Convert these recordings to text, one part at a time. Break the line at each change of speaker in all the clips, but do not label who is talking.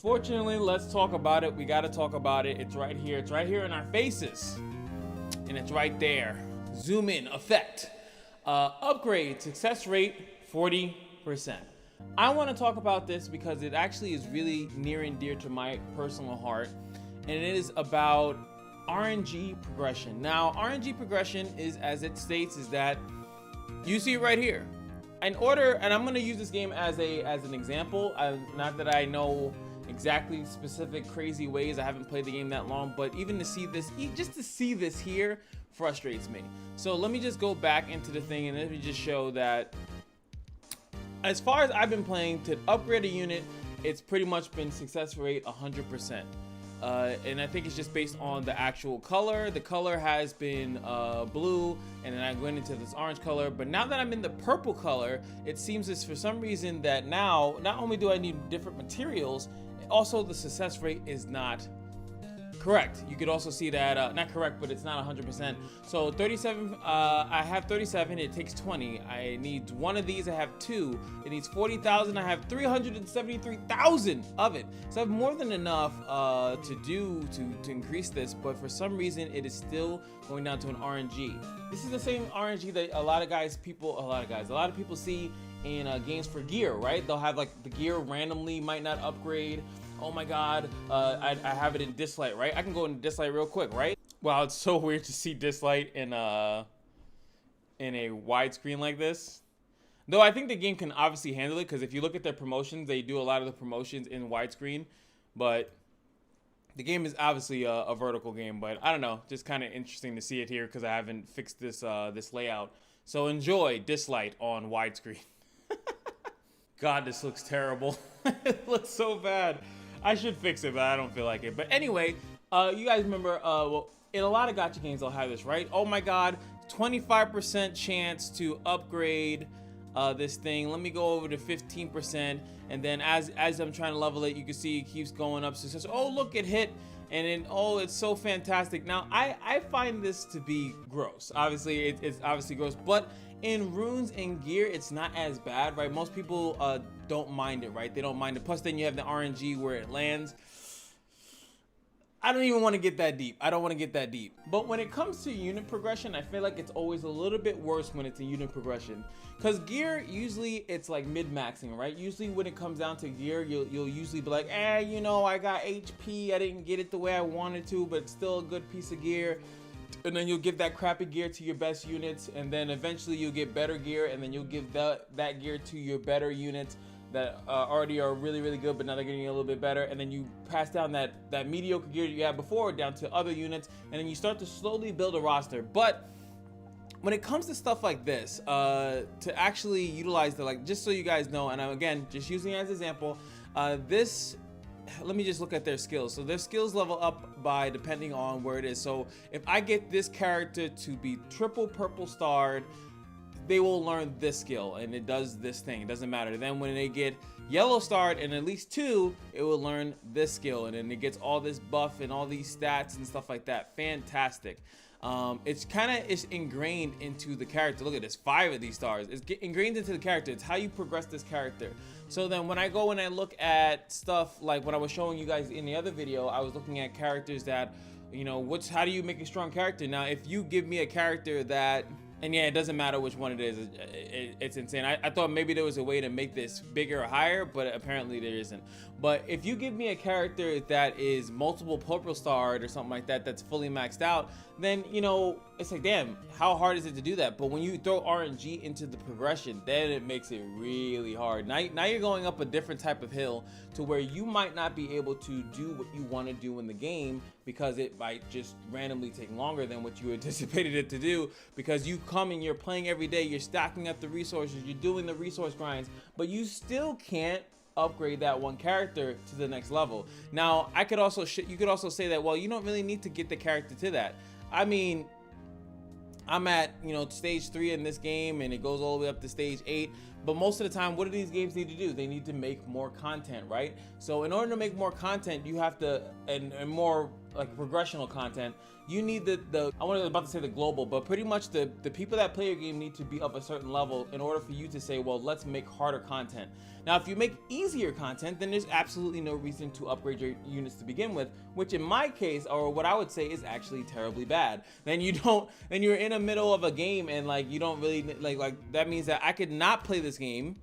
Unfortunately, let's talk about it. We got to talk about it. It's right here. It's right here in our faces. And it's right there. Zoom in effect. Upgrade success rate 40%. I want to talk about this because it actually is really near and dear to my personal heart. And it is about RNG progression. Now, RNG progression is, as it states, is that you see it right here. In order, and I'm going to use this game as an example. Not that I know exactly specific crazy ways. I haven't played the game that long, but even to see this, just to see this here frustrates me. So let me just go back into the thing and let me just show that as far as I've been playing, to upgrade a unit, it's pretty much been success rate 100%. And I think it's just based on the actual color. The color has been blue, and then I went into this orange color. But now that I'm in the purple color, it seems as for some reason that now, not only do I need different materials, also the success rate is not correct. You could also see that, not correct, but it's not 100%. So 37, I have 37, it takes 20. I need one of these, I have 2. It needs 40,000, I have 373,000 of it. So I have more than enough to increase this, but for some reason it is still going down to an RNG. This is the same RNG that a lot of people see in games for gear, right? They'll have like the gear randomly might not upgrade. Oh my god, I have it in Dislight, right? I can go into Dislight real quick, right? Wow, it's so weird to see Dislight in a widescreen like this. Though I think the game can obviously handle it, because if you look at their promotions, they do a lot of the promotions in widescreen. But the game is obviously a vertical game, but I don't know, just kind of interesting to see it here because I haven't fixed this this layout. So enjoy Dislight on widescreen. God, this looks terrible. It looks so bad. I should fix it, but I don't feel like it. But anyway, you guys remember, well, in a lot of gacha games, they'll have this, right? Oh my god, 25% chance to upgrade this thing. Let me go over to 15%. And then as I'm trying to level it, you can see it keeps going up. So it says, oh, look, it hit. And then, oh, it's so fantastic. Now, I find this to be gross. Obviously, it's obviously gross. But in runes and gear, it's not as bad, right? Most people don't mind it, right? They don't mind it. Plus, then you have the RNG where it lands. I don't even want to get that deep. I don't want to get that deep. But when it comes to unit progression, I feel like it's always a little bit worse when it's a unit progression. Because gear, usually it's like mid-maxing, right? Usually when it comes down to gear, you'll usually be like, you know, I got HP. I didn't get it the way I wanted to, but it's still a good piece of gear. And then you'll give that crappy gear to your best units, and then eventually you'll get better gear, and then you'll give that gear to your better units that already are really, really good, but now they're getting a little bit better. And then you pass down that mediocre gear you had before down to other units, and then you start to slowly build a roster. But when it comes to stuff like this, to actually utilize like, just so you guys know, and I'm again just using it as an example, let me just look at their skills. So their skills level up by depending on where it is. So if I get this character to be triple purple starred, they will learn this skill and it does this thing. It doesn't matter. Then when they get yellow starred and at least 2, it will learn this skill, and then it gets all this buff and all these stats and stuff like that. Fantastic. It's ingrained into the character. Look at this, 5 of these stars. It's ingrained into the character. It's how you progress this character. So then when I go and I look at stuff like what I was showing you guys in the other video, I was looking at characters that, you know, how do you make a strong character? Now, if you give me a character that, and yeah, it doesn't matter which one it is, it's insane. I thought maybe there was a way to make this bigger or higher, but apparently there isn't. But if you give me a character that is multiple purple starred or something like that, that's fully maxed out, then, you know, it's like, damn, how hard is it to do that? But when you throw RNG into the progression, then it makes it really hard. Now you're going up a different type of hill to where you might not be able to do what you want to do in the game, because it might just randomly take longer than what you anticipated it to do, because you come and you're playing every day, you're stacking up the resources, you're doing the resource grinds, but you still can't upgrade that one character to the next level. Now, you could also say that, well, you don't really need to get the character to that. I mean, I'm at, you know, stage 3 in this game, and it goes all the way up to stage 8. But most of the time, what do these games need to do? They need to make more content, right? So in order to make more content, you have to, and more like progressional content, you need I was about to say the global, but pretty much the people that play your game need to be of a certain level in order for you to say, well, let's make harder content. Now, if you make easier content, then there's absolutely no reason to upgrade your units to begin with, which in my case, or what I would say, is actually terribly bad. Then you're in the middle of a game and like you don't really like that means that I could not play this game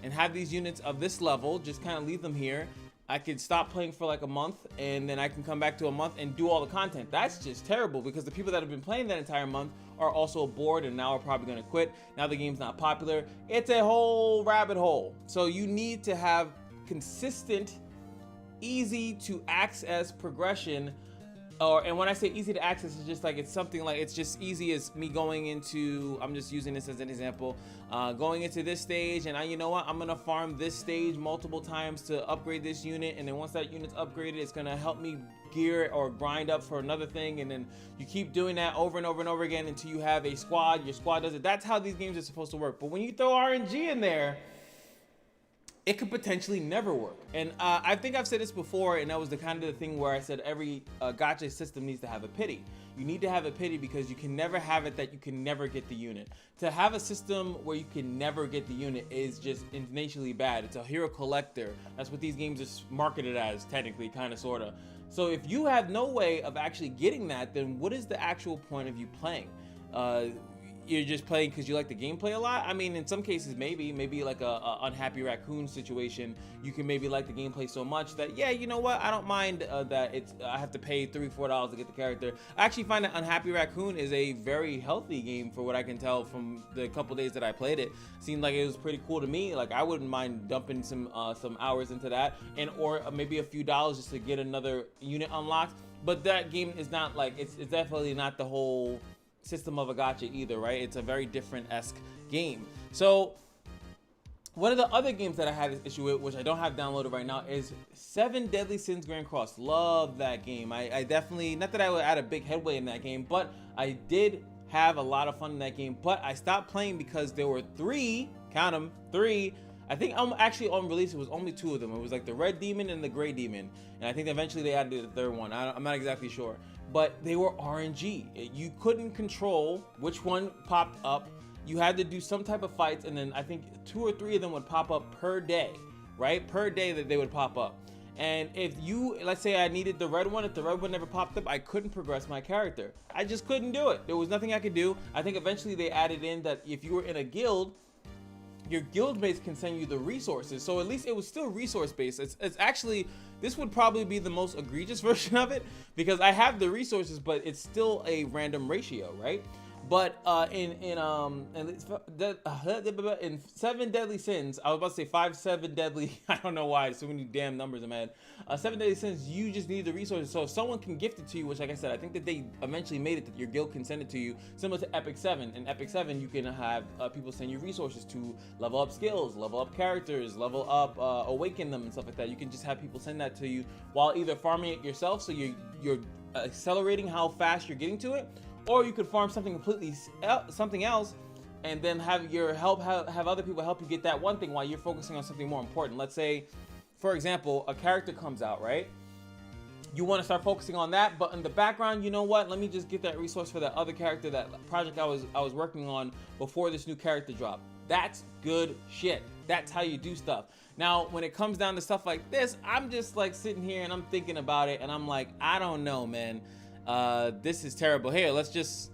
and have these units of this level, just kind of leave them here. I could stop playing for like a month and then I can come back to a month and do all the content. That's just terrible because the people that have been playing that entire month are also bored and now are probably going to quit. Now the game's not popular. It's a whole rabbit hole. So you need to have consistent, easy to access progression. And when I say easy to access, it's just like it's something like it's just easy as me going into, I'm just using this as an example, going into this stage and you know what, I'm gonna farm this stage multiple times to upgrade this unit, and then once that unit's upgraded, it's gonna help me gear or grind up for another thing, and then you keep doing that over and over and over again until you have a squad. Your squad does it. That's how these games are supposed to work. But when you throw RNG in there, it could potentially never work. And I think I've said this before, and that was the kind of the thing where I said every gacha system needs to have a pity. You need to have a pity because you can never have it that you can never get the unit. To have a system where you can never get the unit is just initially bad. It's a hero collector. That's what these games are marketed as, technically, kind of, sort of. So if you have no way of actually getting that, then what is the actual point of you playing? You're just playing because you like the gameplay a lot? I mean, in some cases, maybe like a unhappy raccoon situation, you can maybe like the gameplay so much that, yeah, you know what, I don't mind that I have to pay $3-4 to get the character. I actually find that Unhappy Raccoon is a very healthy game for what I can tell from the couple days that I played it. Seemed like it was pretty cool to me. Like, I wouldn't mind dumping some hours into that, and or maybe a few dollars just to get another unit unlocked. But that game is not like, it's definitely not the whole system of a gacha either, right? It's a very different-esque game. So one of the other games that I had this issue with, which I don't have downloaded right now, is 7 Deadly Sins Grand Cross. Love that game. I definitely, not that I would add a big headway in that game, but I did have a lot of fun in that game. But I stopped playing because there were 3, count them, 3, I think actually on release it was only 2 of them. It was like the Red Demon and the Gray Demon, and I think eventually they added the 3rd one. I'm not exactly sure, but they were RNG. You couldn't control which one popped up. You had to do some type of fights, and then I think 2 or 3 of them would pop up per day, right? Per day that they would pop up. And if you, let's say I needed the red one, if the red one never popped up, I couldn't progress my character. I just couldn't do it. There was nothing I could do. I think eventually they added in that if you were in a guild, your guild mates can send you the resources. So at least it was still resource based. It's actually, this would probably be the most egregious version of it because I have the resources, but it's still a random ratio, right? But in 7 Deadly Sins, I was about to say 5, 7 deadly, I don't know why, so many damn numbers in my head. 7 Deadly Sins, you just need the resources. So if someone can gift it to you, which like I said, I think that they eventually made it that your guild can send it to you, similar to Epic 7. In Epic 7, you can have people send you resources to level up skills, level up characters, level up, awaken them and stuff like that. You can just have people send that to you while either farming it yourself, so you're accelerating how fast you're getting to it, or you could farm something completely something else and then have have other people help you get that one thing while you're focusing on something more important. Let's say, for example, a character comes out, right? You want to start focusing on that, but in the background, you know what? Let me just get that resource for that other character, that project I was working on before this new character drop. That's good shit. That's how you do stuff. Now, when it comes down to stuff like this, I'm just like sitting here and I'm thinking about it and I'm like, I don't know, man. This is terrible. Here, let's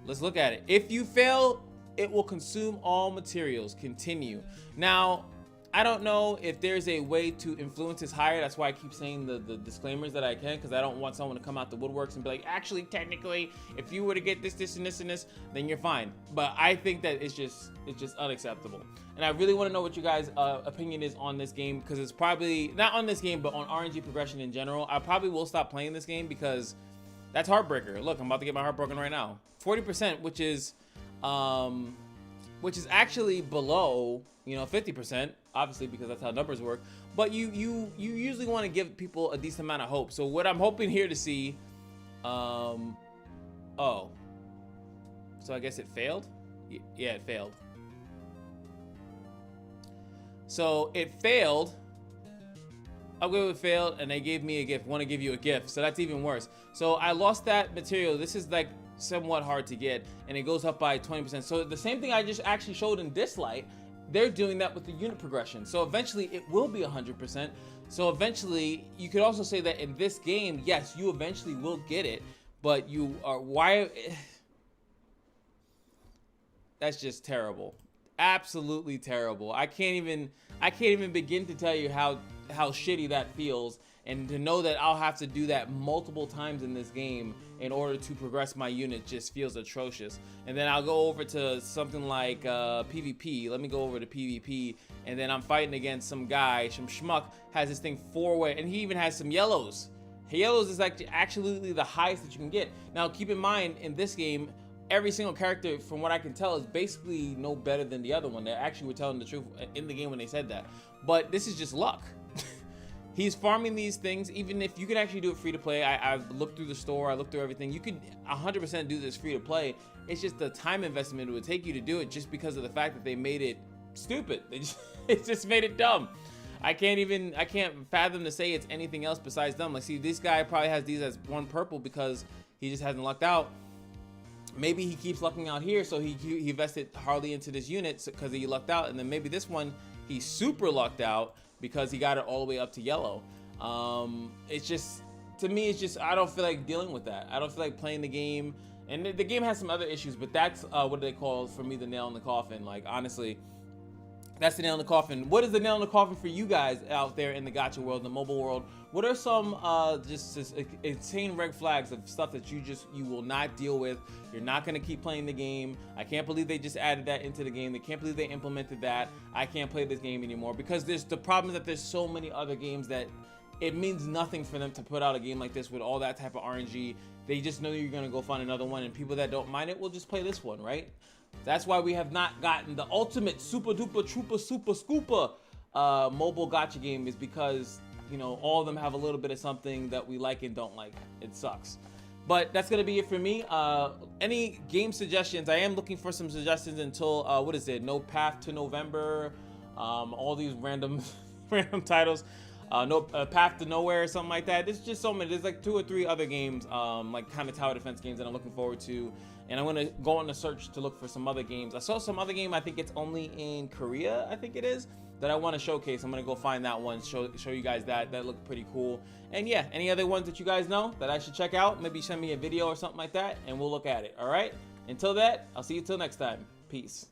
look at it. If you fail, it will consume all materials. Continue. Now, I don't know if there's a way to influence this higher. That's why I keep saying the disclaimers that I can, because I don't want someone to come out the woodworks and be like, actually, technically, if you were to get this, this, and this, and this, then you're fine. But I think that it's just unacceptable. And I really want to know what you guys' opinion is on this game, because it's probably, not on this game, but on RNG progression in general. I probably will stop playing this game because that's heartbreaker. Look, I'm about to get my heart broken right now. 40%, which is actually below, 50%, obviously, because that's how numbers work. But you usually want to give people a decent amount of hope. So what I'm hoping here to see, oh, so I guess it failed. Yeah, it failed. So it failed. upgrade with failed, and they gave me a gift. Want to give you a gift, so that's even worse. So I lost that material. This is like somewhat hard to get, and it goes up by 20%. So the same thing I just actually showed in this light, they're doing that with the unit progression. So eventually it will be 100%. So eventually, you could also say that in this game, yes, you eventually will get it, but you are, why? That's just terrible. Absolutely terrible. I can't even begin to tell you how shitty that feels, and to know that I'll have to do that multiple times in this game in order to progress my unit just feels atrocious. And then I'll go over to something like PvP. Let me go over to PvP, and then I'm fighting against some guy, some schmuck, has this thing 4-way, and he even has some yellows. Yellows is like absolutely the highest that you can get. Now keep in mind, in this game, every single character, from what I can tell, is basically no better than the other one. They actually were telling the truth in the game when they said that. But this is just luck. He's farming these things. Even if you can actually do it free to play, I've looked through the store, I looked through everything. You could 100% do this free to play. It's just the time investment it would take you to do it, just because of the fact that they made it stupid. It just made it dumb. I can't fathom to say it's anything else besides dumb. Like, see, this guy probably has these as 1 purple because he just hasn't lucked out. Maybe he keeps lucking out here, so he invested hardly into this unit because he lucked out, and then maybe this one he super lucked out because he got it all the way up to yellow. It's just, to me, it's just, I don't feel like dealing with that. I don't feel like playing the game, and the game has some other issues, but that's what they call, for me, the nail in the coffin. Like, honestly, that's the nail in the coffin. What is the nail in the coffin for you guys out there in the gacha world, the mobile world? What are some just insane red flags of stuff that you will not deal with? You're not gonna keep playing the game. I can't believe they just added that into the game. They can't believe they implemented that. I can't play this game anymore, because the problem is that there's so many other games that it means nothing for them to put out a game like this with all that type of RNG. They just know you're gonna go find another one, and people that don't mind it will just play this one, right? That's why we have not gotten the ultimate super duper trooper super scooper mobile gacha game, is because, you know, all of them have a little bit of something that we like and don't like. It sucks. But that's gonna be it for me. Any game suggestions? I am looking for some suggestions until what is it? No Path to November. All these random titles. No Path to Nowhere or something like that. There's just so many. There's like 2 or 3 other games, like kind of tower defense games that I'm looking forward to. And I'm gonna go on a search to look for some other games. I saw some other game, I think it's only in Korea, I think it is, that I want to showcase. I'm gonna go find that one, show you guys that looked pretty cool. And yeah, any other ones that you guys know that I should check out, maybe send me a video or something like that, and we'll look at it. All right, until that, I'll see you till next time. Peace.